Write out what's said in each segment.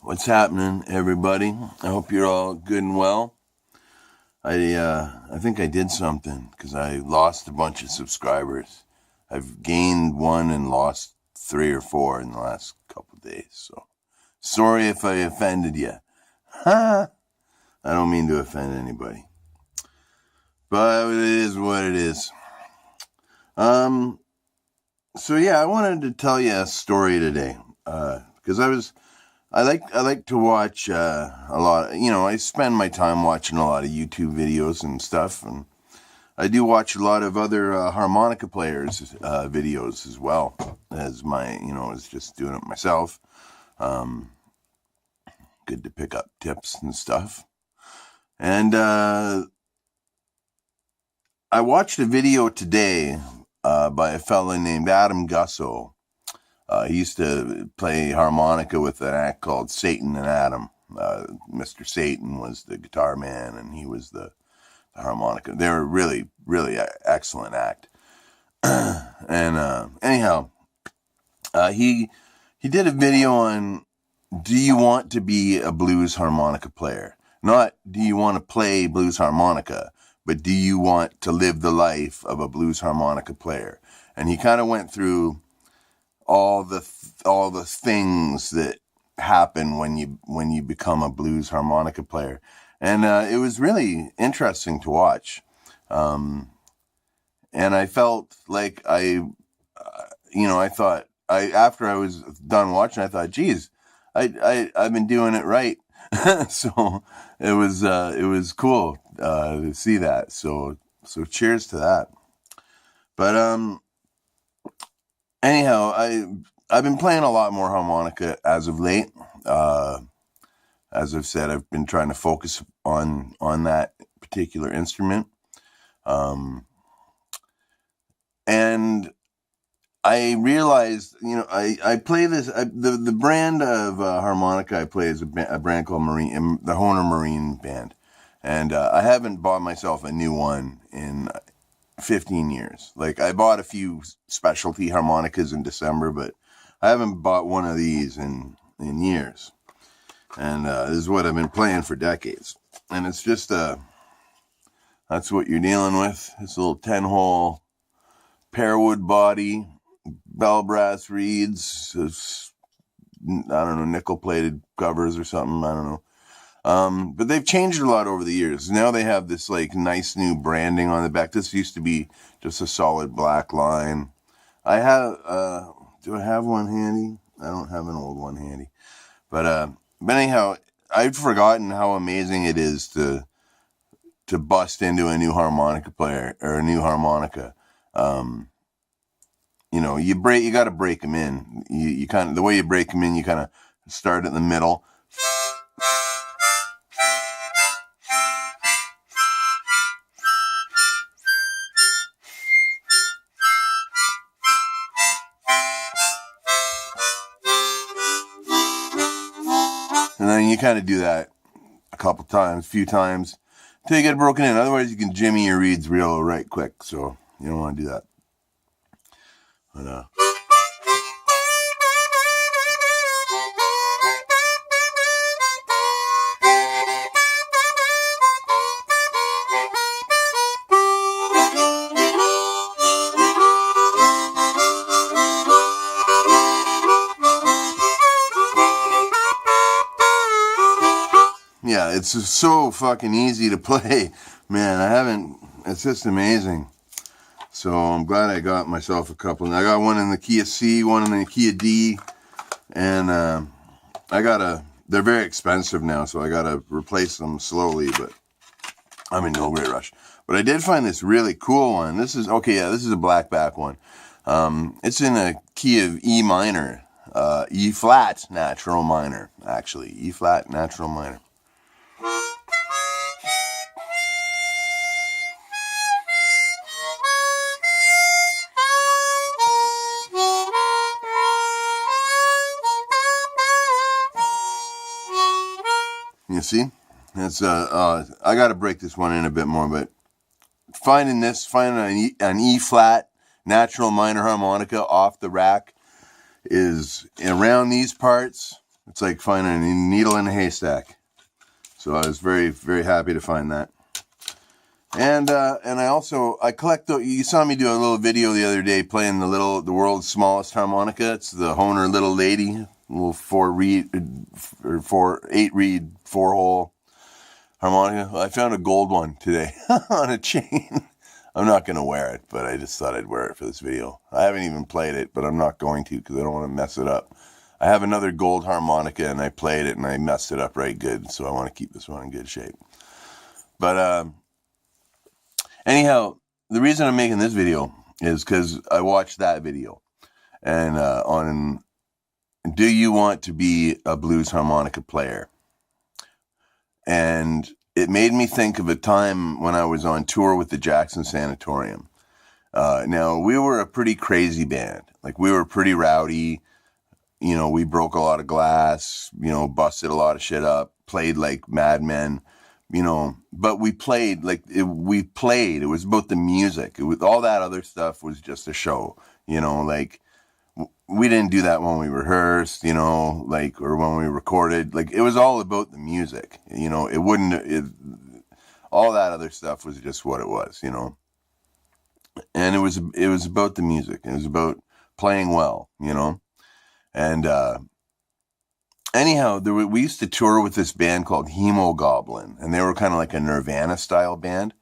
What's happening, everybody? I hope you're all good and well. I think I did something because I lost a bunch of subscribers. I've gained one and lost 3 or 4 in the last couple of days. So sorry if I offended you. I don't mean to offend anybody, but it is what it is. So yeah, I wanted to tell you a story today because I like to watch a lot. I spend my time watching a lot of YouTube videos and stuff, and I do watch a lot of other harmonica players' videos as well as as just doing it myself. Good to pick up tips and stuff. And I watched a video today by a fella named Adam Gusso. He used to play harmonica with an act called Satan and Adam. Mr. Satan was the guitar man, and he was the harmonica. They were really, really excellent act. And anyhow, he did a video on, do you want to be a blues harmonica player? Not do you want to play blues harmonica, but do you want to live the life of a blues harmonica player? And he kind of went through all the things that happen when you become a blues harmonica player, and it was really interesting to watch. And I felt like I thought after I was done watching, I thought, geez, I've been doing it right. So it was cool to see that. So cheers to that. But anyhow, I've been playing a lot more harmonica as of late. As I've said, I've been trying to focus on that particular instrument. And I realized, I play this, the brand of harmonica I play is a brand called the Hohner Marine band. And I haven't bought myself a new one in 15 years. Like, I bought a few specialty harmonicas in December, but I haven't bought one of these in years. And this is what I've been playing for decades. And it's just that's what you're dealing with. This little 10-hole pearwood body, bell brass reeds, I don't know, nickel-plated covers or something. I don't know. But they've changed a lot over the years. Now they have this like nice new branding on the back. This used to be just a solid black line. I have, do I have one handy? I don't have an old one handy. But anyhow, I'd forgotten how amazing it is to bust into a new harmonica player or a new harmonica. You got to break them in. You kind of, the way you break them in, you kind of start in the middle. And then you kind of do that a few times, until you get it broken in. Otherwise, you can jimmy your reeds right quick. So you don't want to do that. But, yeah, it's so fucking easy to play, man. It's just amazing. So I'm glad I got myself a couple. I got one in the key of C, one in the key of D, and they're very expensive now, so I gotta replace them slowly, but I'm in no great rush. But I did find this really cool one. This is a black back one. It's in a key of E minor, E flat natural minor, actually. E flat natural minor. You see? It's I got to break this one in a bit more, but finding an E flat natural minor harmonica off the rack is around these parts. It's like finding a needle in a haystack. So I was very, very happy to find that. And I collect. You saw me do a little video the other day playing the world's smallest harmonica. It's the Hohner Little Lady, little 8-reed 4-hole harmonica. I found a gold one today on a chain. I'm not gonna wear it, but I just thought I'd wear it for this video. I haven't even played it, but I'm not going to because I don't want to mess it up. I have another gold harmonica and I played it and I messed it up right good, so I want to keep this one in good shape. But anyhow, the reason I'm making this video is because I watched that video and on do you want to be a blues harmonica player? And it made me think of a time when I was on tour with the Jackson Sanatorium. Now, we were a pretty crazy band. Like, we were pretty rowdy. You know, we broke a lot of glass, you know, busted a lot of shit up, played like madmen, you know, but we played like it was about the music. All that other stuff was just a show, you know, like we didn't do that when we rehearsed, you know, like, or when we recorded, like it was all about the music, you know, all that other stuff was just what it was, you know, and it was about the music. It was about playing well, you know. And anyhow, we used to tour with this band called Hemogoblin, and they were kind of like a Nirvana style band.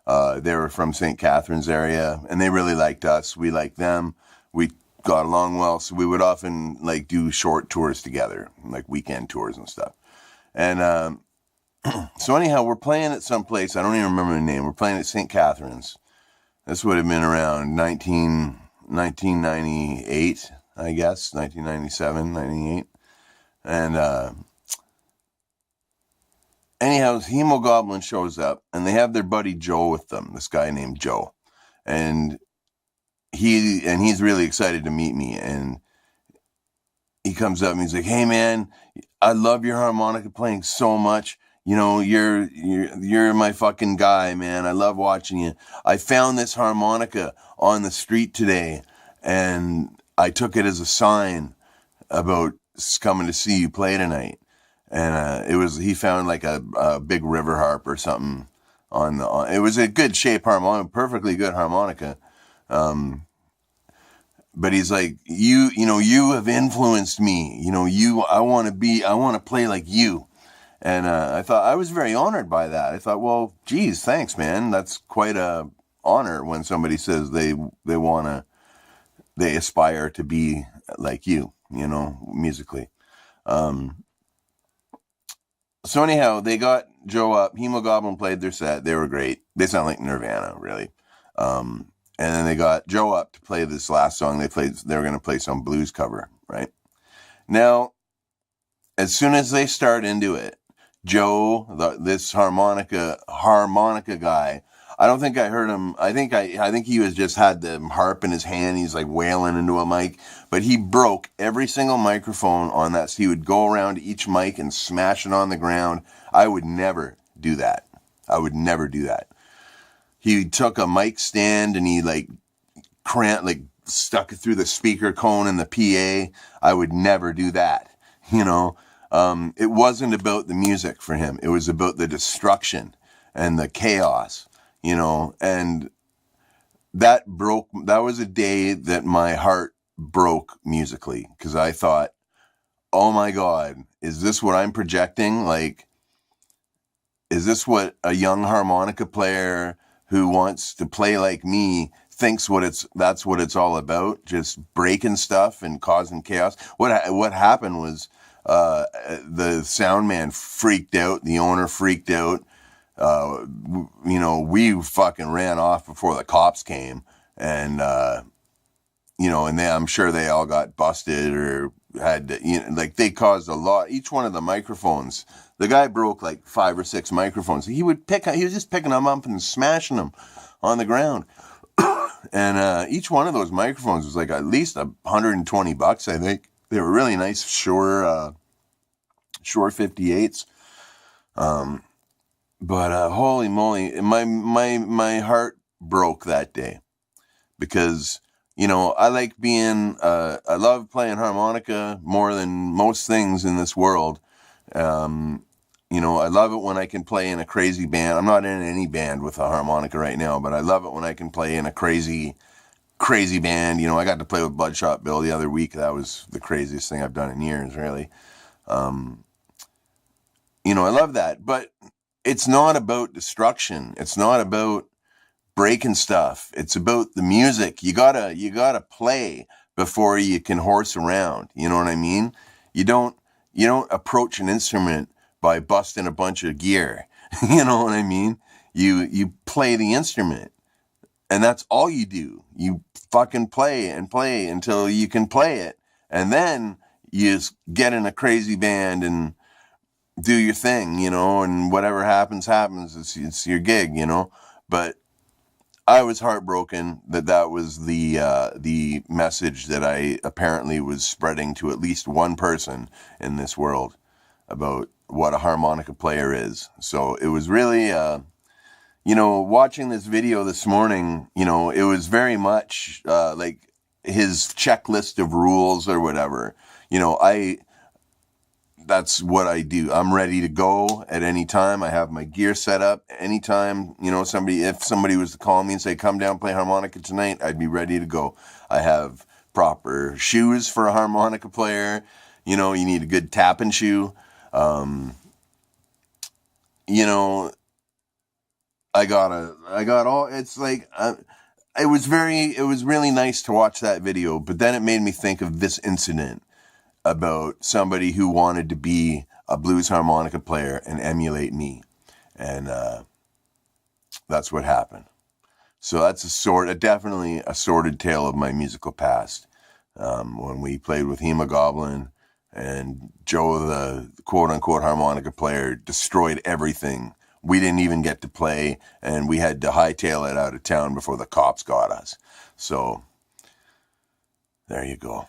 They were from St. Catharines area, and they really liked us. We liked them. We got along well, so we would often like do short tours together, like weekend tours and stuff. And so anyhow, we're playing at some place. I don't even remember the name. We're playing at St. Catharines. This would have been around 1998. I guess, 1997, 98. And anyhow, Hemogoblin shows up, and they have their buddy Joe with them, this guy named Joe. And he's really excited to meet me. And he comes up and he's like, "Hey, man, I love your harmonica playing so much. You know, you're my fucking guy, man. I love watching you. I found this harmonica on the street today, and I took it as a sign about coming to see you play tonight." And he found like a big river harp or something it was a good shape harmonica, perfectly good harmonica. But he's like, you know, you have influenced me. You know, I want to play like you. And I thought, I was very honored by that. I thought, well, geez, thanks, man. That's quite a honor when somebody says they aspire to be like you, you know, musically. So anyhow, they got Joe up. Hemogoblin played their set. They were great. They sound like Nirvana, really. And then they got Joe up to play this last song. They were going to play some blues cover, right? Now, as soon as they start into it, Joe, this harmonica guy, I don't think I heard him. I think he had the harp in his hand. He's like wailing into a mic, but he broke every single microphone on that. So he would go around each mic and smash it on the ground. I would never do that. He took a mic stand and he stuck it through the speaker cone in the PA. I would never do that. You know, it wasn't about the music for him. It was about the destruction and the chaos. You know, and that was a day that my heart broke musically, because I thought, oh my God, is this what I'm projecting? Like, is this what a young harmonica player who wants to play like me thinks that's what it's all about? Just breaking stuff and causing chaos. What happened was, the sound man freaked out. The owner freaked out. You know, we fucking ran off before the cops came, and you know, and I'm sure they all got busted or had, you know, like they caused a lot. Each one of the microphones, the guy broke like 5 or 6 microphones. He was just picking them up and smashing them on the ground. And each one of those microphones was like at least $120, I think. They were really nice, Shure 58s. But holy moly, my heart broke that day, because I like I love playing harmonica more than most things in this world. Um, I love it when I can play in a crazy band. I'm not in any band with a harmonica right now, but I love it when I can play in a crazy, crazy band. I got to play with Bloodshot Bill the other week. That was the craziest thing I've done in years, really. I love that, but it's not about destruction. It's not about breaking stuff. It's about the music. You gotta play before you can horse around. You know what I mean? You don't approach an instrument by busting a bunch of gear. You know what I mean? You play the instrument, and that's all you do. You fucking play and play until you can play it, and then you get in a crazy band and do your thing, and whatever happens, happens. It's your gig, But I was heartbroken that was the message that I apparently was spreading to at least one person in this world about what a harmonica player is. So it was really, watching this video this morning, it was very much like his checklist of rules or whatever. I That's what I do. I'm ready to go at any time. I have my gear set up anytime. If somebody was to call me and say, come down, play harmonica tonight, I'd be ready to go. I have proper shoes for a harmonica player. You need a good tapping shoe. Um, you know, I got all, it's like, it was really nice to watch that video, but then it made me think of this incident about somebody who wanted to be a blues harmonica player and emulate me. And that's what happened. So that's definitely a sordid tale of my musical past. When we played with Hemogoblin and Joe, the quote unquote harmonica player, destroyed everything. We didn't even get to play, and we had to hightail it out of town before the cops got us. So there you go.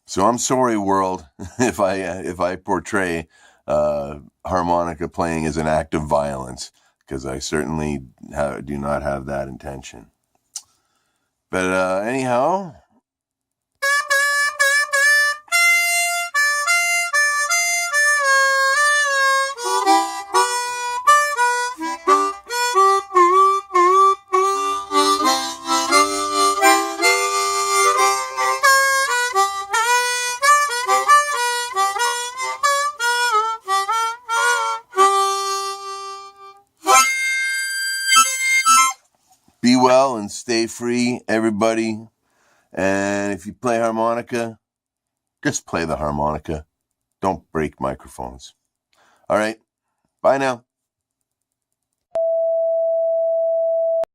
So I'm sorry, world, if I portray harmonica playing as an act of violence, because I certainly do not have that intention. But anyhow. Be well and stay free, everybody. And if you play harmonica, just play the harmonica. Don't break microphones. All right. Bye now.